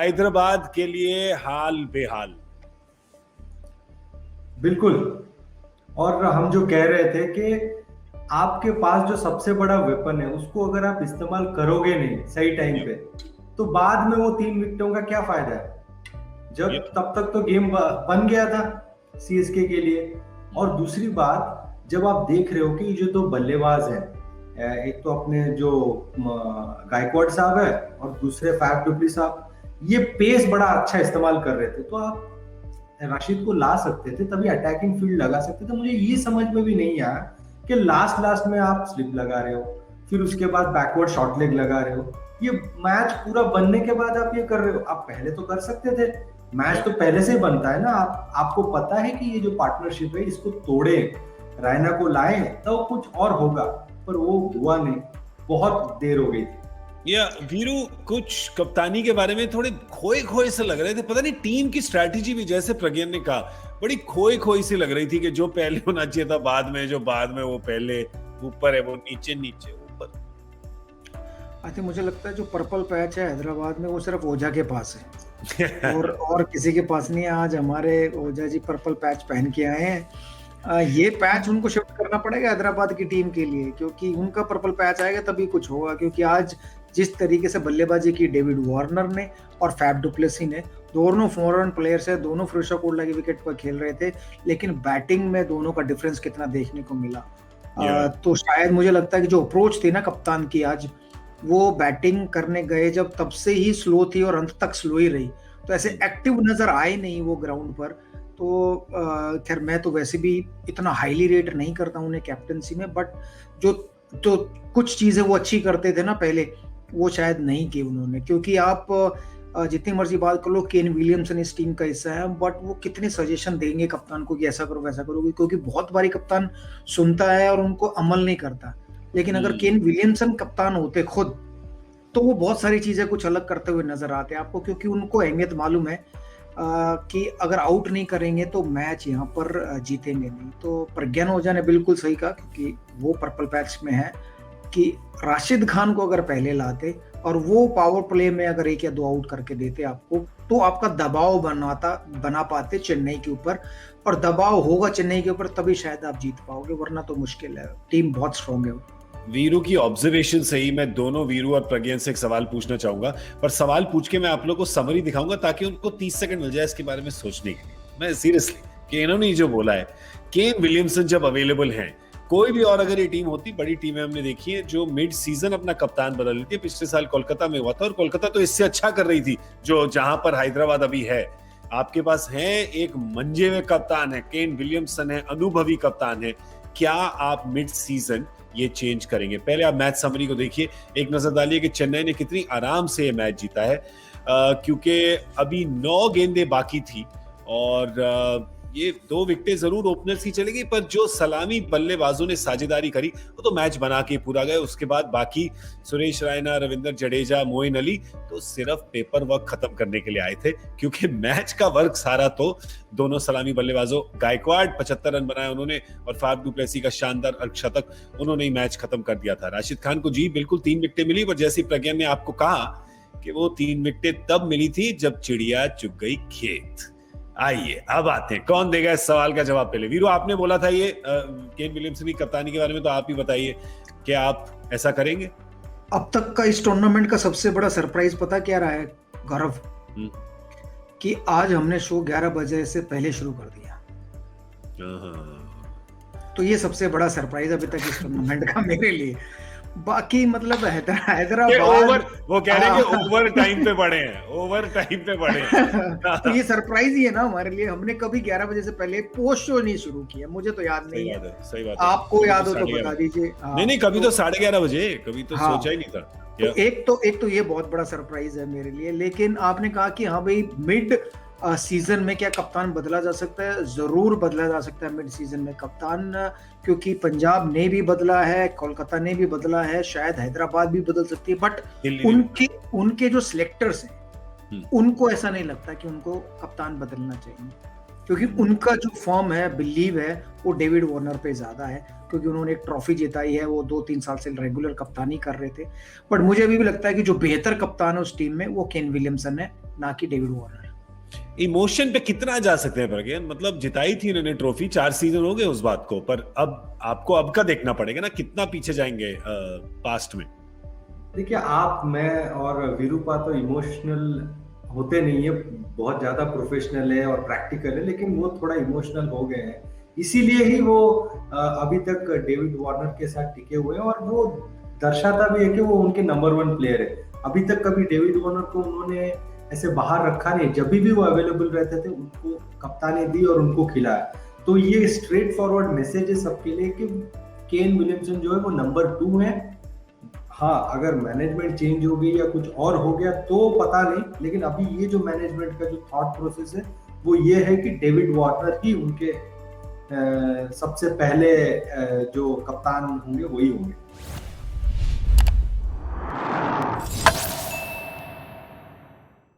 हैदराबाद के लिए हाल बेहाल। बिल्कुल। और हम जो कह रहे थे कि आपके पास जो सबसे बड़ा वेपन है उसको अगर आप इस्तेमाल करोगे नहीं सही टाइम पे, तो बाद में वो 3 विकेटों का क्या फायदा है, जब तब तक तो गेम बन गया था सीएसके के लिए। और दूसरी बात, जब आप देख रहे हो कि ये जो दो बल्लेबाज हैं, एक तो अपने जो गायकवाड साहब है और दूसरे फैफ डुप्लेसिस साहब, ये पेस बड़ा अच्छा इस्तेमाल कर रहे थे, तो आप राशिद को ला सकते थे, तभी अटैकिंग फील्ड लगा सकते थे। मुझे ये समझ में भी नहीं आया कि लास्ट लास्ट में आप स्लिप लगा रहे हो, फिर उसके बाद बैकवर्ड शॉर्ट लेग लगा रहे हो। ये मैच पूरा बनने के बाद आप ये कर रहे हो, आप पहले तो कर सकते थे। मैच तो पहले से ही बनता है ना, आपको पता है कि ये जो पार्टनरशिप है इसको तोड़े, रैना को लाए तो कुछ और होगा, पर वो हुआ नहीं, बहुत देर हो गई थी। या वीरू, कुछ कप्तानी के बारे में थोड़े खोए खोए से लग रहे थे। पता नहीं टीम की स्ट्रैटेजी भी, जैसे प्रज्ञान ने कहा, बड़ी खोए खोई सी लग रही थी कि जो पहले होना चाहिए था बाद में, जो बाद में वो पहले ऊपर है वो नीचे, नीचे ऊपर। अच्छा, मुझे लगता है जो पर्पल पैच है हैदराबाद में वो सिर्फ ओझा के पास है और किसी के पास नहीं है। आज हमारे ओझा जी पर्पल पैच पहन के आए हैं। ये पैच उनको शिफ्ट करना पड़ेगा हैदराबाद की टीम के लिए, क्योंकि उनका पर्पल पैच आएगा तभी कुछ होगा। क्योंकि आज जिस तरीके से बल्लेबाजी की डेविड वार्नर ने और फैफ डुप्लेसी ने, दोनों फॉरेन प्लेयर्स है, दोनों फिरोजशाह कोटला की विकेट पर खेल रहे थे, लेकिन बैटिंग में दोनों का डिफरेंस कितना देखने को मिला। तो शायद मुझे लगता है कि जो अप्रोच थी ना कप्तान की आज, वो बैटिंग करने गए जब तब से ही स्लो थी और अंत तक स्लो ही रही, तो ऐसे एक्टिव नजर आए नहीं वो ग्राउंड पर। तो खैर मैं तो वैसे भी इतना हाईली रेट नहीं करता उन्हें कैप्टनसी में, बट जो तो कुछ चीजें वो अच्छी करते थे ना पहले, वो शायद नहीं की उन्होंने। क्योंकि आप जितनी मर्जी बात कर लो, केन विलियमसन इस टीम का हिस्सा है, बट वो कितने सजेशन देंगे कप्तान को कि ऐसा करो वैसा करो, क्योंकि बहुत बारी कप्तान सुनता है और उनको अमल नहीं करता। लेकिन अगर केन विलियमसन कप्तान होते खुद, तो वो बहुत सारी चीजें कुछ अलग करते हुए नजर आते हैं आपको, क्योंकि उनको अहमियत मालूम है कि अगर आउट नहीं करेंगे तो मैच यहाँ पर जीतेंगे नहीं। तो प्रज्ञान ओझा ने बिल्कुल सही कहा, क्योंकि वो पर्पल पैच में है, कि राशिद खान को अगर पहले लाते और वो पावर प्ले में अगर 1 या 2 आउट करके देते आपको, तो आपका दबाव बना पाते चेन्नई के ऊपर, और दबाव होगा चेन्नई के ऊपर तभी शायद आप जीत पाओगे, वरना तो मुश्किल है। टीम बहुत स्ट्रांग है। वीरू की ऑब्जर्वेशन सही। मैं दोनों वीरू और प्रज्ञान से एक सवाल पूछना चाहूंगा, पर सवाल पूछ के मैं आप लोगों को समरी दिखाऊंगा ताकि उनको 30 सेकंड मिल जाए इसके बारे में सोचने के लिए। मैं सीरियसली, कि इन्होंने जो बोला है, केन विलियमसन जब अवेलेबल हैं, कोई भी और अगर ये टीम होती, बड़ी टीमें हमने देखी है जो मिड सीजन अपना कप्तान बदल लेती है। पिछले साल कोलकाता में हुआ था, और कोलकाता तो इससे अच्छा कर रही थी जो जहां पर हैदराबाद अभी है। आपके पास है एक मंजे हुए कप्तान है, केन विलियमसन है, अनुभवी कप्तान है। क्या आप मिड सीजन ये चेंज करेंगे? पहले आप मैच समरी को देखिए, एक नजर डालिए कि चेन्नई ने कितनी आराम से ये मैच जीता है, क्योंकि अभी 9 गेंदें बाकी थी और ये 2 विकेटें जरूर ओपनर्स की चलेगी, पर जो सलामी बल्लेबाजों ने साझेदारी करी वो तो मैच बना के पूरा गए। उसके बाद बाकी सुरेश रैना, रविंद्र जडेजा, मोइन अली तो सिर्फ पेपर वर्क खत्म करने के लिए आए थे, क्योंकि मैच का वर्क सारा तो दोनों सलामी बल्लेबाजों, गायकवाड 75 रन बनाए उन्होंने और फैफ डुप्लेसी का शानदार अर्धशतक, उन्होंने ही मैच खत्म कर दिया था। राशिद खान को जी बिल्कुल 3 विकेटें मिली, पर जैसी प्रज्ञा ने आपको कहा कि वो 3 विकेटें तब मिली थी जब चिड़िया चुग गई खेत। आइए अब आते हैं, कौन देगा इस सवाल का जवाब? पहले वीरू, आपने बोला था ये केन विलियमसन की कप्तानी के बारे में, तो आप ही बताइए, क्या आप ऐसा करेंगे? अब तक का इस टूर्नामेंट का सबसे बड़ा सरप्राइज पता क्या रहा है गौरव? कि आज हमने शो 11 बजे से पहले शुरू कर दिया। तो ये सबसे बड़ा सरप्राइज अभी तक इस टूर्नामेंट का मेरे लिए। बाकी मतलब हैदराबाद, वो कह रहे हैं कि ओवर टाइम पे पड़े हैं, ओवर टाइम पे पड़े हैं। तो ये सरप्राइज ही है ना हमारे लिए। हमने कभी 11 बजे से पहले पोस्ट शो नहीं शुरू किया, मुझे तो याद नहीं है। सही बात है। आपको याद हो तो बता दीजिए। नहीं, कभी तो 11:30 बजे, कभी तो सोचा ही नहीं था। तो एक तो ये बहुत बड़ा सरप्राइज है मेरे लिए। लेकिन आपने कहा कि हाँ भाई, मिड सीजन में क्या कप्तान बदला जा सकता है? जरूर बदला जा सकता है मिड सीजन में कप्तान, क्योंकि पंजाब ने भी बदला है, कोलकाता ने भी बदला है, शायद हैदराबाद भी बदल सकती है, बट उनके जो सिलेक्टर्स हैं उनको ऐसा नहीं लगता कि उनको कप्तान बदलना चाहिए, क्योंकि उनका जो फॉर्म है, बिलीव है, वो डेविड वार्नर पे ज्यादा है, क्योंकि उन्होंने एक ट्रॉफी जिताई है, वो 2-3 साल से रेगुलर कप्तानी कर रहे थे। बट मुझे अभी भी लगता है कि जो बेहतर कप्तान है उस टीम में वो केन विलियमसन है। ना कि डेविड वार्नर। इमोशन पे कितना जा सकते हैं प्रज्ञान? मतलब जिताई थी इन्होंने ट्रॉफी, 4 सीजन हो गए उस बात को, पर अब आपको अब का देखना पड़ेगा ना, कितना पीछे जाएंगे पास्ट में। देखिए, आप, मैं और विरूपा तो इमोशनल होते नहीं है, बहुत ज्यादा प्रोफेशनल है और प्रैक्टिकल है, लेकिन वो थोड़ा इमोशनल हो गए हैं, इसीलिए ही वो अभी तक डेविड वार्नर के साथ टिके हुए हैं, और वो दर्शाता भी है कि वो उनके नंबर 1 प्लेयर है। अभी तक कभी डेविड वार्नर को उन्होंने ऐसे बाहर रखा नहीं, जब भी वो अवेलेबल रहते थे उनको कप्तानी दी और उनको खिलाया। तो ये स्ट्रेट फॉरवर्ड मैसेज है सबके लिए कि केन विलियमसन जो है वो नंबर 2 है। हाँ, अगर मैनेजमेंट चेंज हो गई या कुछ और हो गया तो पता नहीं, लेकिन अभी ये जो मैनेजमेंट का जो थॉट प्रोसेस है वो ये है कि डेविड वार्नर ही उनके सबसे पहले जो कप्तान होंगे वही होंगे।